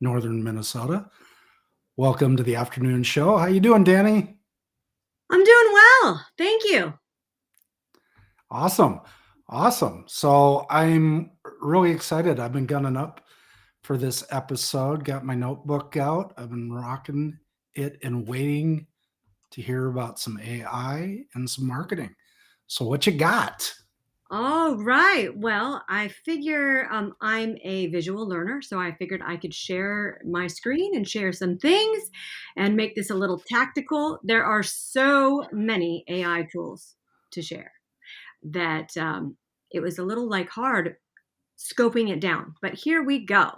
northern Minnesota. Welcome to the afternoon show. How you doing, Dani? I'm doing well. Thank you. Awesome. Awesome. So I'm really excited. I've been gunning up for this episode, got my notebook out. I've been rocking it and waiting to hear about some AI and some marketing. So what you got? All right. Well, I figure I'm a visual learner, so I figured I could share my screen and share some things and make this a little tactical. There are so many AI tools to share that it was a little like hard scoping it down. But here we go.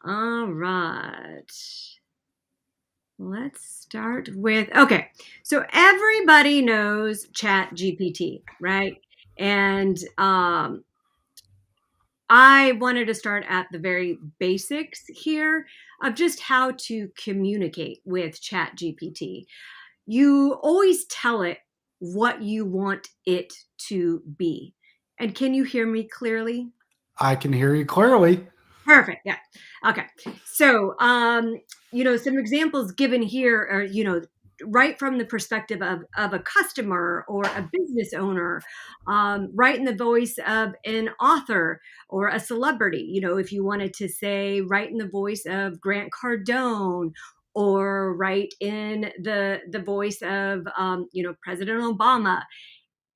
All right. Let's start with okay. So everybody knows Chat GPT, right? And I wanted to start at the very basics here of just how to communicate with Chat GPT. You always tell it what you want it to be. And can you hear me clearly? I can hear you clearly. Perfect. Yeah. Okay. So, some examples given here are, right from the perspective of a customer or a business owner, right in the voice of an author or a celebrity. If you wanted to say, right in the voice of Grant Cardone, or right in the voice of, President Obama.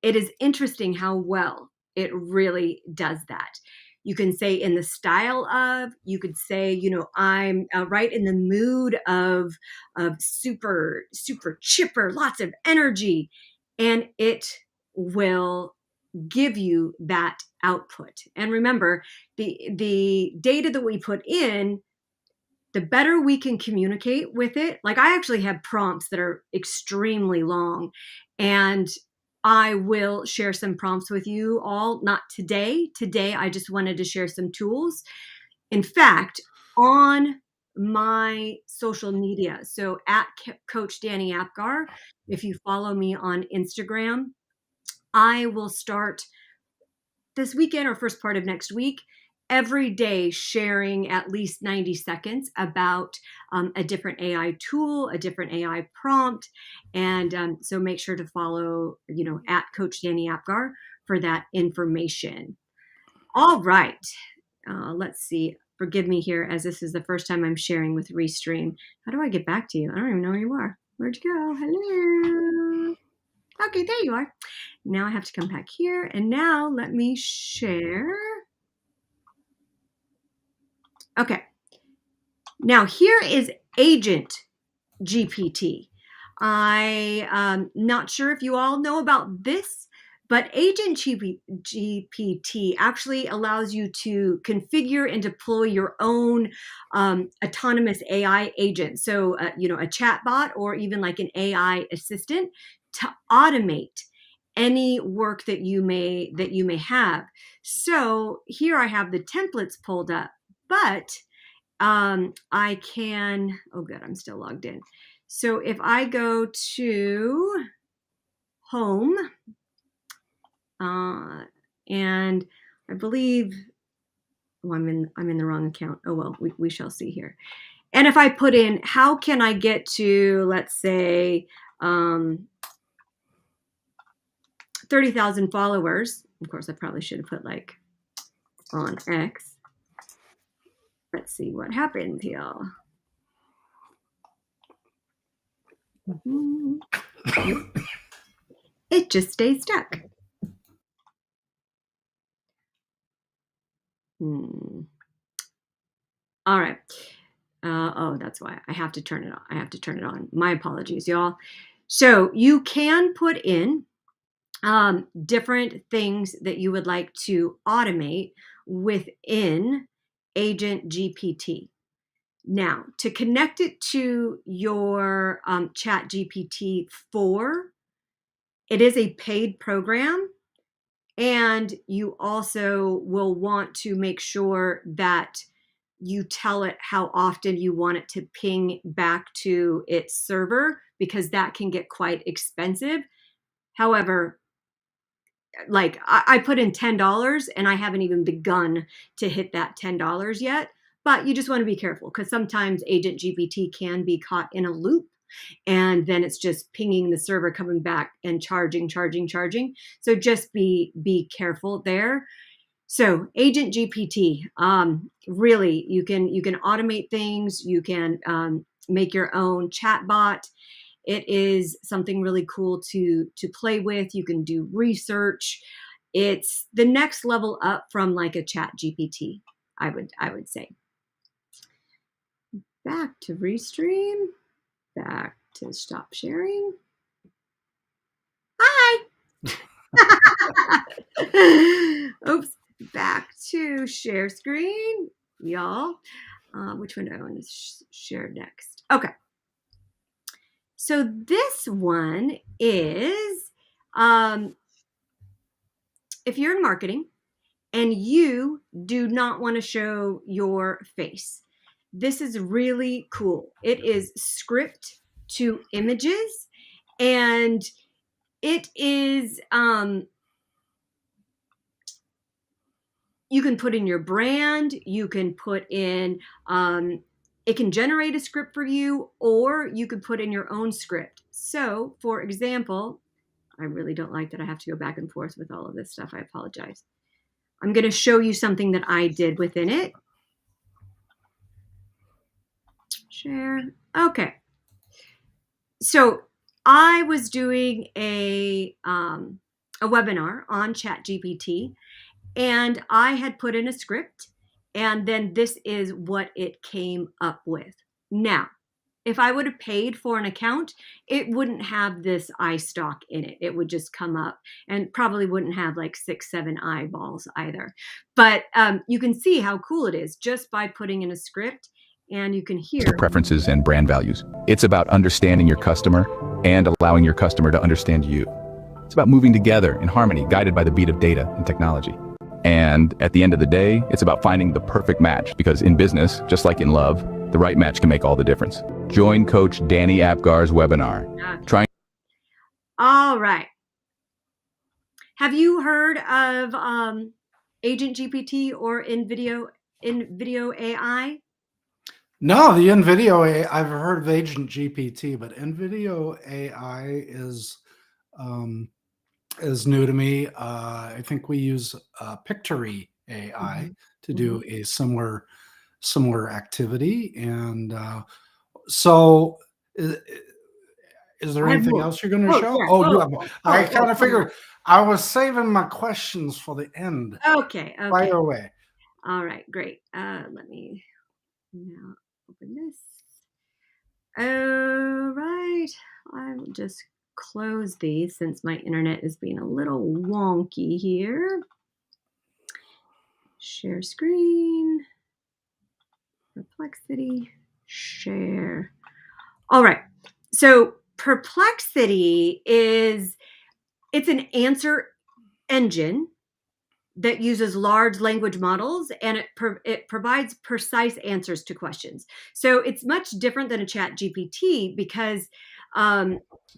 It is interesting how well it really does that. You can say in the style of, you could say, I'm right in the mood of super, super chipper, lots of energy. And it will give you that output. And remember, the data that we put in, the better we can communicate with it. Like I actually have prompts that are extremely long, and I will share some prompts with you all. Not today. Today, I just wanted to share some tools. In fact, on my social media, so at Coach Dani Apgar, if you follow me on Instagram, I will start this weekend or first part of next week every day sharing at least 90 seconds about a different AI tool, a different AI prompt. And so make sure to follow, at Coach Dani Apgar for that information. All right. Let's see. Forgive me here, as this is the first time I'm sharing with Restream. How do I get back to you? I don't even know where you are. Where'd you go? Hello. Okay, there you are. Now I have to come back here. And now let me share. Okay. Now here is Agent GPT. I'm not sure if you all know about this, but Agent GPT actually allows you to configure and deploy your own autonomous AI agent. So, a chatbot or even like an AI assistant to automate any work that you may have. So here I have the templates pulled up, but I can, oh good, I'm still logged in. So if I go to home, and I believe, oh, I'm in the wrong account. Oh well, we shall see here. And if I put in, how can I get to, let's say, 30,000 followers? Of course, I probably should have put like on X. Let's see what happened here. It just stays stuck. All right. Oh, that's why I have to turn it on. I have to turn it on. My apologies, y'all. So you can put in different things that you would like to automate within Agent GPT. Now, to connect it to your Chat GPT 4, it is a paid program. And you also will want to make sure that you tell it how often you want it to ping back to its server, because that can get quite expensive. However, like I put in $10 and I haven't even begun to hit that $10 yet. But you just want to be careful because sometimes Agent GPT can be caught in a loop, and then it's just pinging the server, coming back and charging. So just be careful there. So Agent GPT, really, you can automate things. You can make your own chat bot. It is something really cool to play with. You can do research. It's the next level up from like a Chat GPT, I would say. Back to restream. Back to stop sharing. Hi. Oops. Back to share screen, y'all. Which one do I want to share next? Okay. So this one is if you're in marketing and you do not want to show your face, this is really cool. It is script to images, and it is you can put in your brand, you can put in it can generate a script for you, or you could put in your own script. So for example, I really don't like that I have to go back and forth with all of this stuff. I apologize. I'm going to show you something that I did within it. Share. Okay. So I was doing a webinar on ChatGPT, and I had put in a script, and then this is what it came up with. Now, if I would have paid for an account, it wouldn't have this eye stalk in it. It would just come up, and probably wouldn't have like 6, 7 eyeballs either. But you can see how cool it is just by putting in a script, and you can hear preferences and brand values. It's about understanding your customer and allowing your customer to understand you. It's about moving together in harmony, guided by the beat of data and technology. And at the end of the day, it's about finding the perfect match, because in business, just like in love, the right match can make all the difference. Join Coach Dani Apgar's webinar. Okay. All right. Have you heard of Agent GPT or in video AI? No, the NVIDIA AI, I've heard of Agent GPT, but NVIDIA AI is new to me. I think we use Pictory AI to do a similar activity. And so is there anything else you're going to show? Yeah. Oh, you have. I kind of figured I was saving my questions for the end. Okay. Fire away. All right, great. Let me now open this. All right. I will just close these since my internet is being a little wonky here. Share screen. Perplexity. Share. All right. So Perplexity it's an answer engine that uses large language models, and it provides precise answers to questions. So it's much different than a Chat GPT, because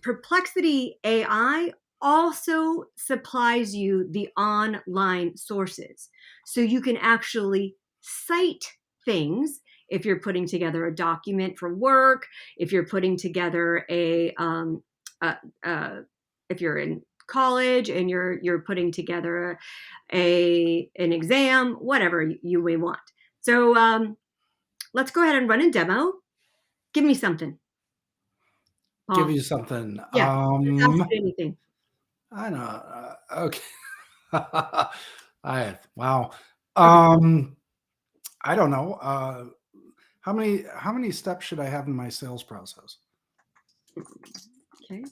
Perplexity AI also supplies you the online sources. So you can actually cite things if you're putting together a document for work, if you're putting together if you're in college and you're putting together an exam, whatever you may want. So let's go ahead and run a demo. Give me something. Paul. Give you something. Yeah. Ask it anything. I know. Okay. Wow. I don't know. How many steps should I have in my sales process? Okay.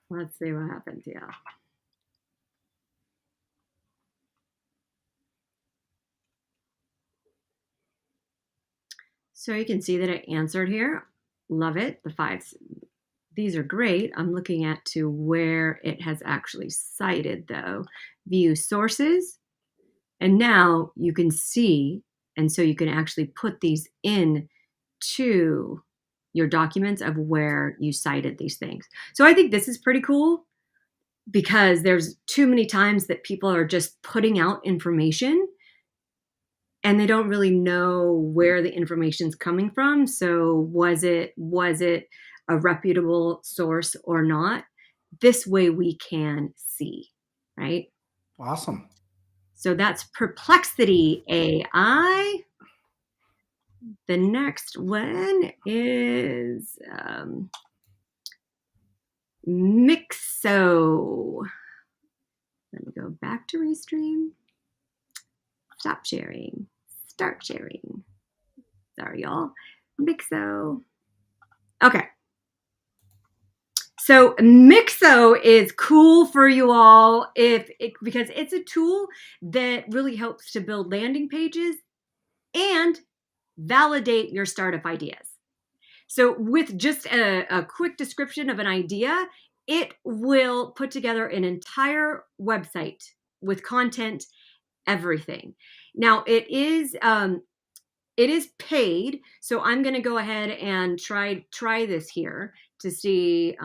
Let's see what happens. Yeah. So you can see that it answered here. Love it. The 5. These are great. I'm looking at to where it has actually cited, though. View sources. And now you can see, and so you can actually put these in to your documents of where you cited these things. So I think this is pretty cool. because there's too many times that people are just putting out information and they don't really know where the information's coming from. So was it a reputable source or not? This way we can see, right? Awesome. So that's Perplexity AI. The next one is Mixo. Let me go back to Restream. Stop sharing. Start sharing. Sorry, y'all. Mixo. Okay. So Mixo is cool for you all because it's a tool that really helps to build landing pages and validate your startup ideas. So with just a quick description of an idea, it will put together an entire website with content, everything. Now it is paid, so I'm going to go ahead and try this here to see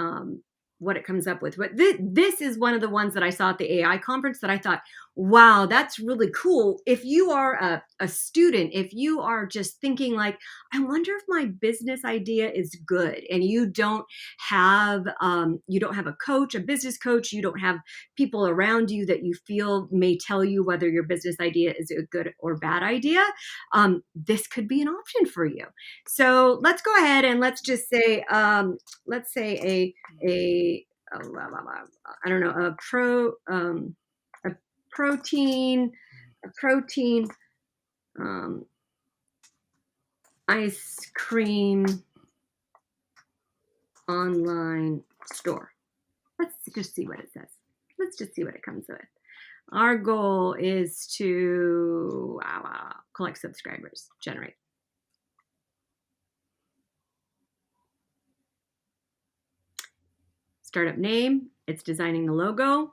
what it comes up with. But this is one of the ones that I saw at the AI conference that I thought, wow, that's really cool. If you are a student, if you are just thinking like, I wonder if my business idea is good, and you don't have a coach, a business coach, you don't have people around you that you feel may tell you whether your business idea is a good or bad idea, this could be an option for you. So let's go ahead and let's just say, let's say I don't know, a protein ice cream online store. Let's just see what it says. Let's just see what it comes with. Our goal is to collect subscribers, generate. Startup name, it's designing the logo.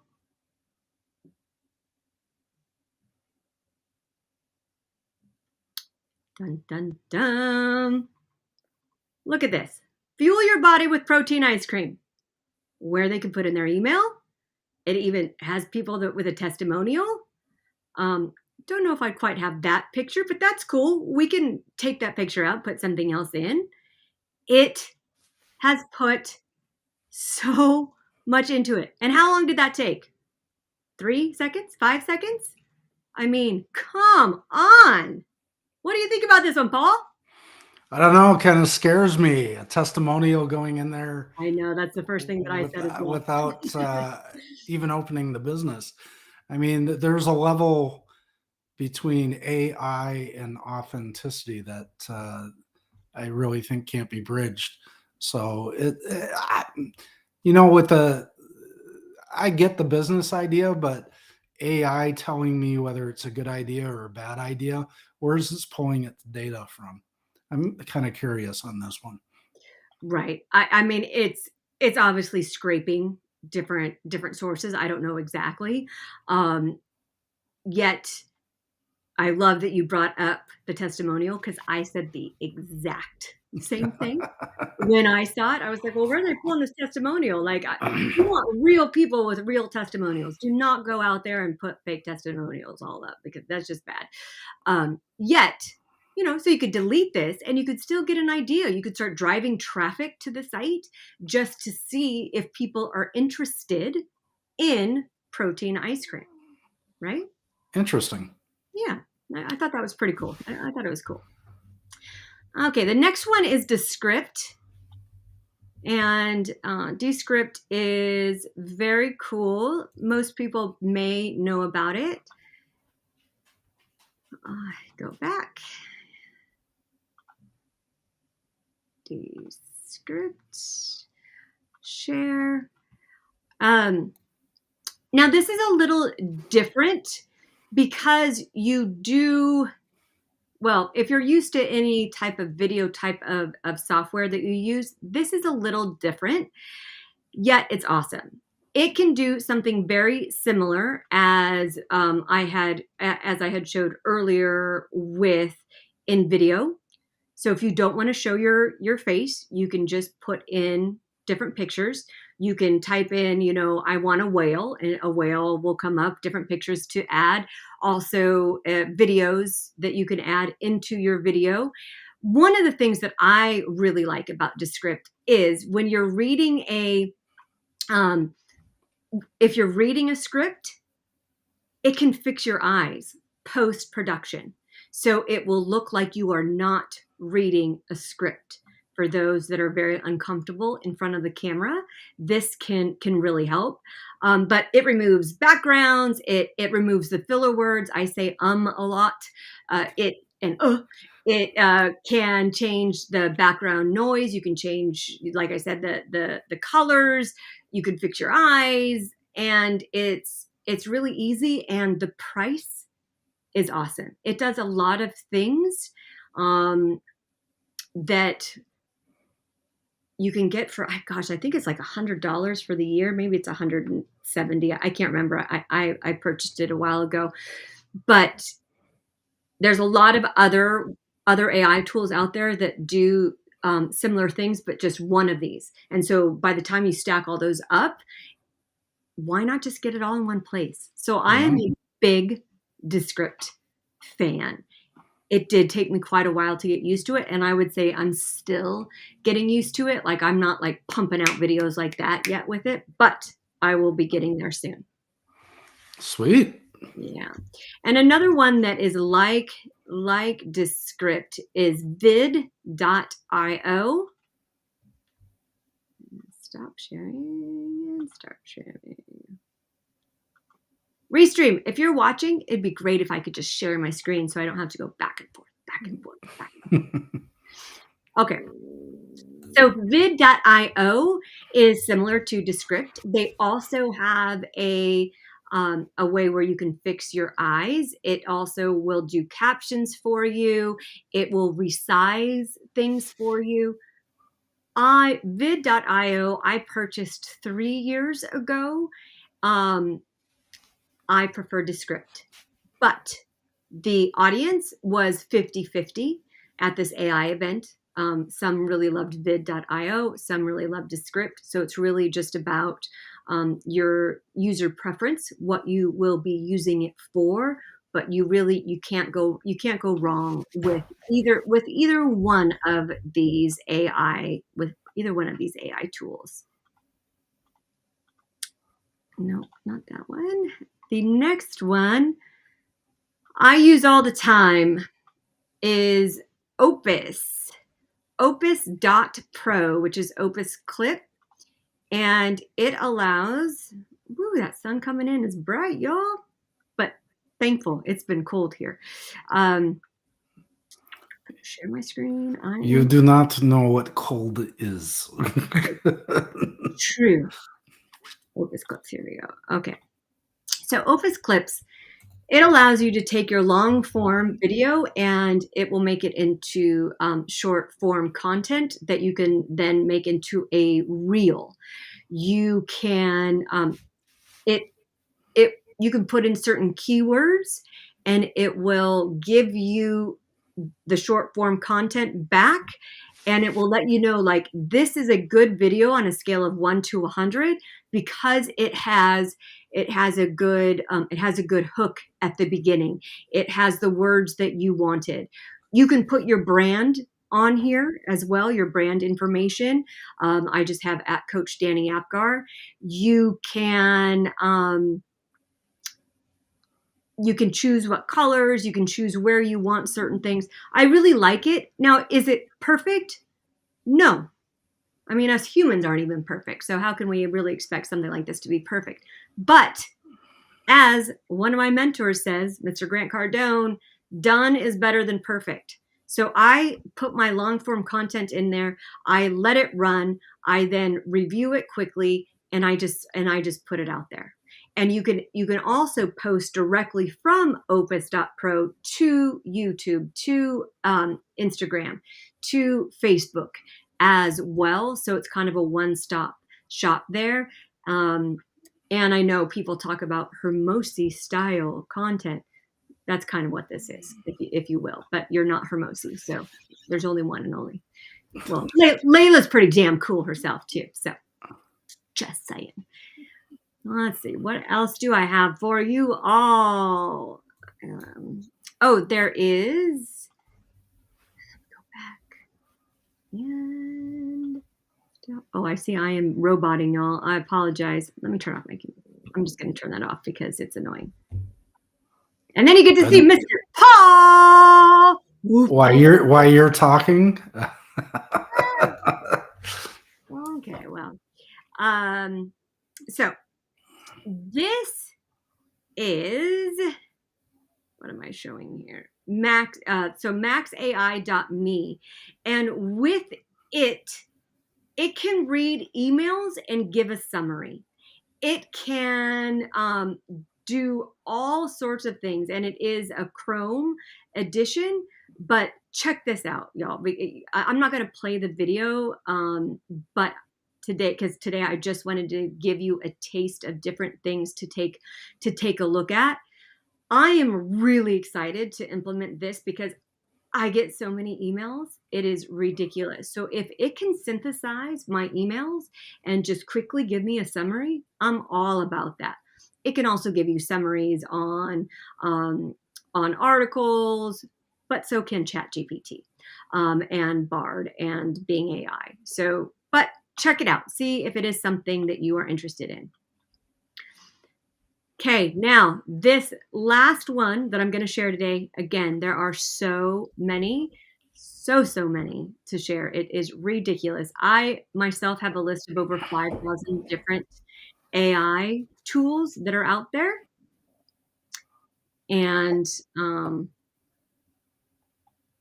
Dun, dun, dun. Look at this. Fuel your body with protein ice cream. Where they can put in their email. It even has people with a testimonial. Don't know if I quite have that picture, but that's cool. We can take that picture out, put something else in. It has put so much into it. And how long did that take? 3 seconds? 5 seconds? I mean, come on. What do you think about this one, Paul? I don't know. It kind of scares me. A testimonial going in there. I know, that's the first thing that I said as well. Without even opening the business. I mean, there's a level between AI and authenticity that I really think can't be bridged. So I get the business idea, but AI telling me whether it's a good idea or a bad idea, where is this pulling its data from? I'm kind of curious on this one. Right. I mean, it's obviously scraping different sources. I don't know exactly. Yet I love that you brought up the testimonial, because I said the exact same thing. When I saw it, I was like, well, where are they pulling this testimonial? Like, you want real people with real testimonials. Do not go out there and put fake testimonials all up, because that's just bad. Yet, so you could delete this and you could still get an idea. You could start driving traffic to the site just to see if people are interested in protein ice cream, right? Interesting. Yeah, I thought that was pretty cool. I thought it was cool. Okay, the next one is Descript. And Descript is very cool. Most people may know about it. Go back. Descript. Share. Now this is a little different because you do, well, if you're used to any type of video type of software that you use, this is a little different, yet it's awesome. It can do something very similar as I had showed earlier with in video. So if you don't want to show your face, you can just put in different pictures. You can type in, I want a whale, and a whale will come up, different pictures to add. Also, videos that you can add into your video. One of the things that I really like about Descript is when you're reading if you're reading a script, it can fix your eyes post-production. So it will look like you are not reading a script. For those that are very uncomfortable in front of the camera, this can really help. But it removes backgrounds. It removes the filler words. I say a lot. It can change the background noise. You can change, like I said, the colors. You can fix your eyes, and it's really easy, and the price is awesome. It does a lot of things that you can get for, I think it's like $100 for the year. Maybe it's $170. I can't remember. I purchased it a while ago, but there's a lot of other AI tools out there that do similar things, but just one of these. And so by the time you stack all those up, why not just get it all in one place? So I am a big Descript fan. It did take me quite a while to get used to it, and I would say I'm still getting used to it. Like, I'm not like pumping out videos like that yet with it, but I will be getting there soon. Sweet. Yeah. And another one that is like Descript is vid.io. Stop sharing and start sharing. Restream, if you're watching, it'd be great if I could just share my screen so I don't have to go back and forth, back and forth, back and forth. Okay. So vid.io is similar to Descript. They also have a way where you can fix your eyes. It also will do captions for you. It will resize things for you. Vid.io, I purchased 3 years ago. I prefer Descript, but the audience was 50-50 at this AI event. Some really loved vid.io, some really loved Descript. So it's really just about your user preference, what you will be using it for. But you can't go wrong with either one of these AI tools. No, not that one. The next one I use all the time is Opus. Opus.pro, which is Opus Clip. And it allows, that sun coming in is bright, y'all. But thankful, it's been cold here. Share my screen. You do not know what cold is. True. Opus Clips, here we go. Okay. So Opus Clips, it allows you to take your long form video and it will make it into short form content that you can then make into a reel. You can you can put in certain keywords and it will give you the short form content back, and it will let you know, like, this is a good video on a scale of 1 to 100 because it has a good hook at the beginning. It has the words that you wanted. You can put your brand on here as well, your brand information. I just have at Coach Dani Apgar. You can choose what colors, you can choose where you want certain things. I really like it. Now, is it perfect? No. I mean, us humans aren't even perfect. So how can we really expect something like this to be perfect? But as one of my mentors says, Mr. Grant Cardone, done is better than perfect. So I put my long form content in there. I let it run. I then review it quickly, and I just put it out there. And you can also post directly from opus.pro to YouTube, to Instagram, to Facebook as well. So it's kind of a one-stop shop there. And I know people talk about Hermosi style content. That's kind of what this is, if you will. But you're not Hermosi, so there's only one and only. Well, Layla's pretty damn cool herself too. So Just saying. Let's see. What else do I have for you all? There is. Go back. And I see I am roboting y'all. I apologize. Let me turn off my computer. I'm just going to turn that off because it's annoying. And then you get to see Mr. Paul. While you're talking. Okay, well. So this is, what am I showing here? Max, so maxai.me. And with it can read emails and give a summary. It can do all sorts of things, and it is a Chrome edition. But check this out, y'all. I'm not going to play the video, but today I just wanted to give you a taste of different things to take a look at. I am really excited to implement this because I get so many emails. It is ridiculous. So if it can synthesize my emails and just quickly give me a summary, I'm all about that. It can also give you summaries on articles, but so can ChatGPT and Bard and Bing AI. So, but check it out. See if it is something that you are interested in. Okay, now this last one that I'm going to share today, again, there are so many to share. It is ridiculous. I myself have a list of over 5,000 different AI tools that are out there. And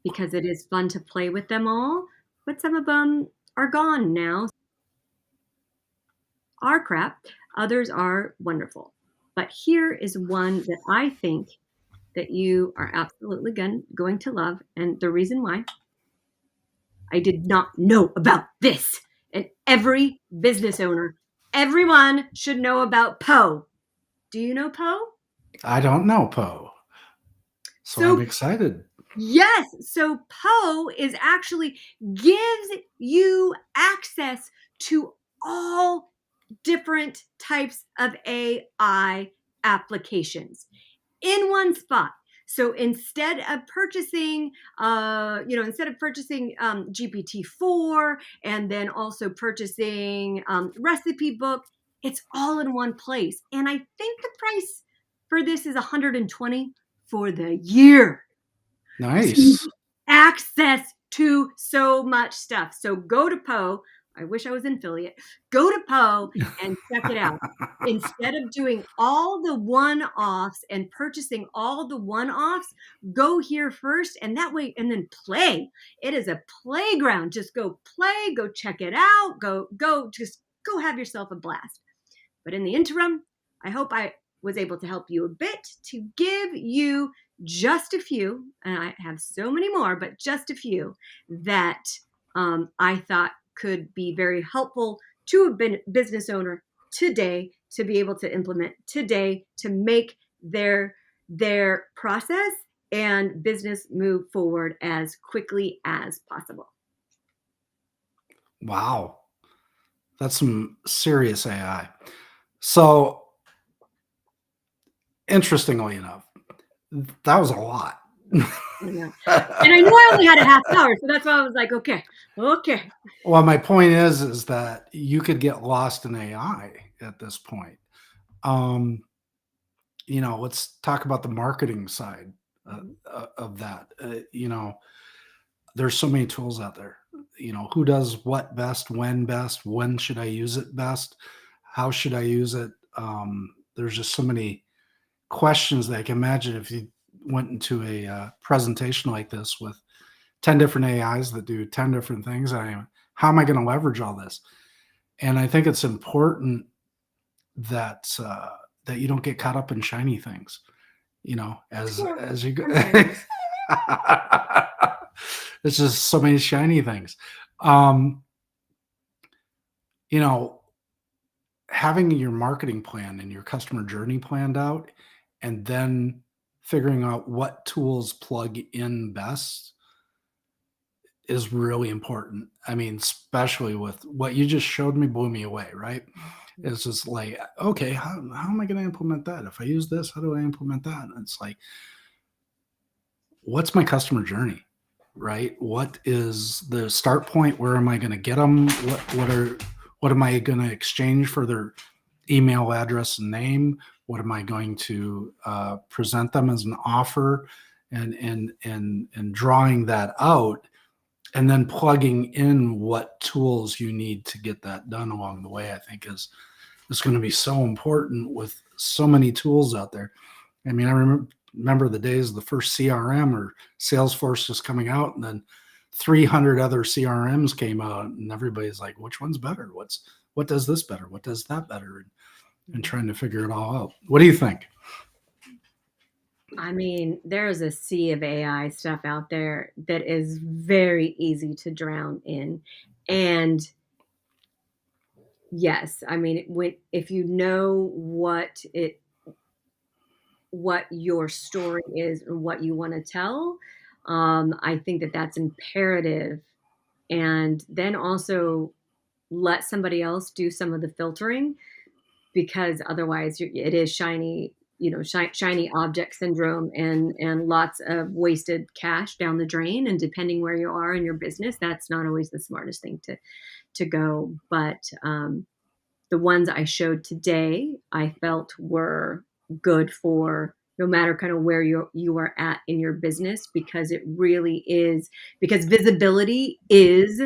because it is fun to play with them all, but some of them are gone now. Are crap. Others are wonderful. But here is one that I think that you are absolutely going to love. And the reason why, I did not know about this. And every business owner, everyone should know about Poe. Do you know Poe? I don't know Poe. So I'm excited. Yes. So Poe is actually gives you access to all different types of AI applications in one spot. So instead of purchasing, GPT-4 and then also purchasing recipe book, it's all in one place. And I think the price for this is $120 for the year. Nice. So access to so much stuff. So go to Poe. I wish I was an affiliate. Go to Poe and check it out. Instead of doing all the one-offs and purchasing all the one-offs, go here first, and that way, and then play. It is a playground. Just go play, go check it out, just go have yourself a blast. But in the interim, I hope I was able to help you a bit to give you just a few, and I have so many more, but just a few that I thought could be very helpful to a business owner today to be able to implement today to make their process and business move forward as quickly as possible. Wow. That's some serious AI. So interestingly enough, that was a lot. And I knew I only had a half hour, so that's why I was like, okay. Well, my point is that you could get lost in AI at this point. Let's talk about the marketing side of that. There's so many tools out there. Who does what best, when should I use it best? How should I use it? There's just so many questions that I can imagine if you went into a presentation like this with 10 different AIs that do 10 different things. How am I going to leverage all this? And I think it's important that you don't get caught up in shiny things, as you go. It's just so many shiny things. Having your marketing plan and your customer journey planned out, and then figuring out what tools plug in best is really important. I mean, especially with what you just showed me, blew me away, right? It's just like, okay, how am I going to implement that? If I use this, how do I implement that? And it's like, what's my customer journey? Right? What is the start point? Where am I going to get them? What am I going to exchange for their email address and name? What am I going to present them as an offer? And drawing that out, and then plugging in what tools you need to get that done along the way, I think is going to be so important with so many tools out there. I mean, I remember the days of the first CRM or Salesforce just coming out, and then 300 other CRMs came out, and everybody's like, which one's better? What does this better? What does that better? And trying to figure it all out. What do you think? I mean, there's a sea of AI stuff out there that is very easy to drown in. And yes, I mean, if you know what your story is and what you want to tell, I think that that's imperative. And then also let somebody else do some of the filtering, because otherwise it is shiny object syndrome, and lots of wasted cash down the drain. And depending where you are in your business, that's not always the smartest thing to go. But the ones I showed today, I felt were good for no matter kind of where you are at in your business, because it really is, because visibility is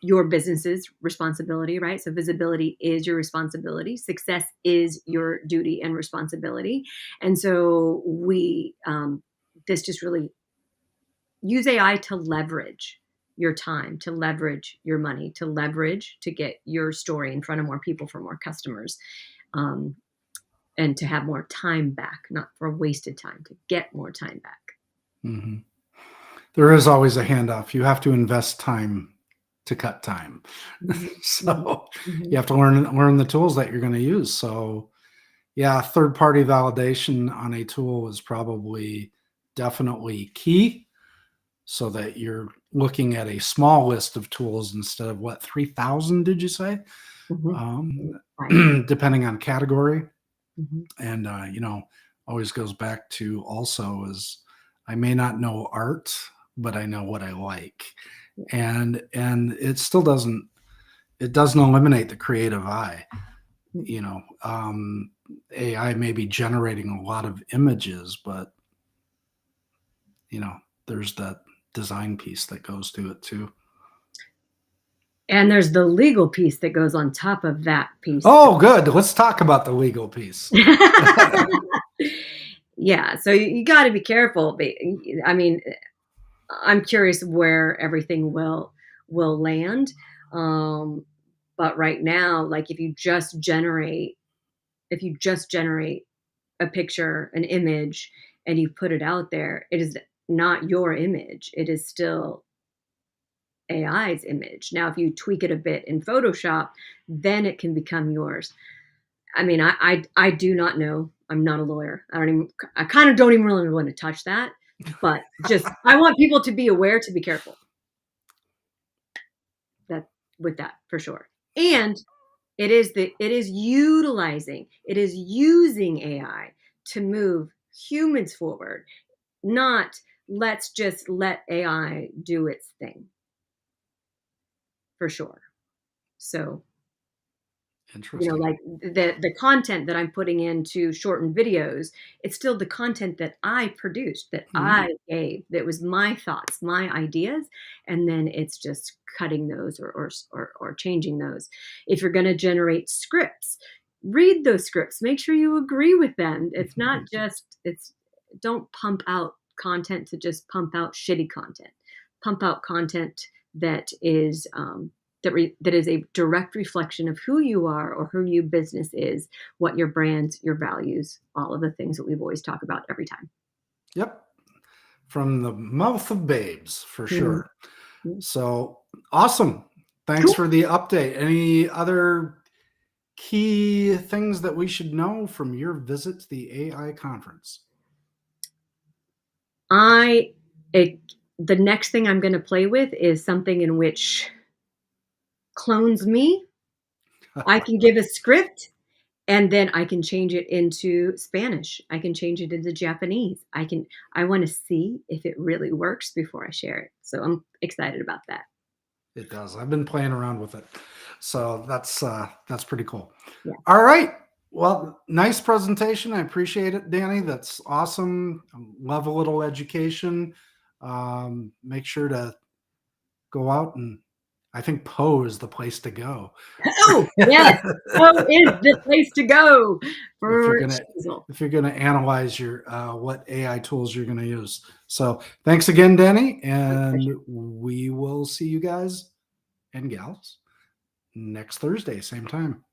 your business's responsibility, right? So visibility is your responsibility. Success is your duty and responsibility. And so this just really use AI to leverage your time, to leverage your money, to leverage to get your story in front of more people, for more customers, and to have more time back, not for wasted time, to get more time back. Mm-hmm. There is always a handoff. You have to invest time to cut time. Mm-hmm. So Mm-hmm. you have to learn the tools that you're going to use. So yeah, third-party validation on a tool is probably definitely key, so that you're looking at a small list of tools instead of 3,000, did you say? Mm-hmm. Right. Depending on category. Mm-hmm. And, always goes back to also is I may not know art, but I know what I like. And it still doesn't eliminate the creative eye. AI may be generating a lot of images, but there's that design piece that goes to it too. And there's the legal piece that goes on top of that piece. Oh, good. Let's talk about the legal piece. Yeah. So you got to be careful. I mean, I'm curious where everything will land. But right now, like if you just generate a picture, an image, and you put it out there, it is not your image. It is still AI's image. Now, if you tweak it a bit in Photoshop, then it can become yours. I mean, I do not know. I'm not a lawyer. I kind of don't even really want to touch that, but just, I want people to be aware, to be careful with that for sure. And it is using AI to move humans forward, not let's just let AI do its thing, for sure. So, interesting. like the content that I'm putting into shortened videos, it's still the content that I produced, that I gave, that was my thoughts, my ideas, and then it's just cutting those or changing those. If you're going to generate scripts, read those scripts, make sure you agree with them. It's not just, don't pump out content to just pump out shitty content. Pump out content that is that is a direct reflection of who you are, or who your business is, what your brand, your values, all of the things that we've always talked about every time. Yep. From the mouth of babes, for sure. Mm-hmm. So awesome. Thanks for the update. Any other key things that we should know from your visit to the AI conference? The next thing I'm going to play with is something in which clones me I can give a script and then I can change it into Spanish. I can change it into Japanese. I want to see if it really works before I share it. So I'm excited about that. It does. I've been playing around with it. So that's pretty cool. Yeah. All right. Well, nice presentation. I appreciate it, Dani. That's awesome. Love a little education. Make sure to go out and I think Poe is the place to go. Oh, yes. Poe is the place to go for if you're gonna analyze your what AI tools you're gonna use. So thanks again, Dani, and we will see you guys and gals next Thursday, same time.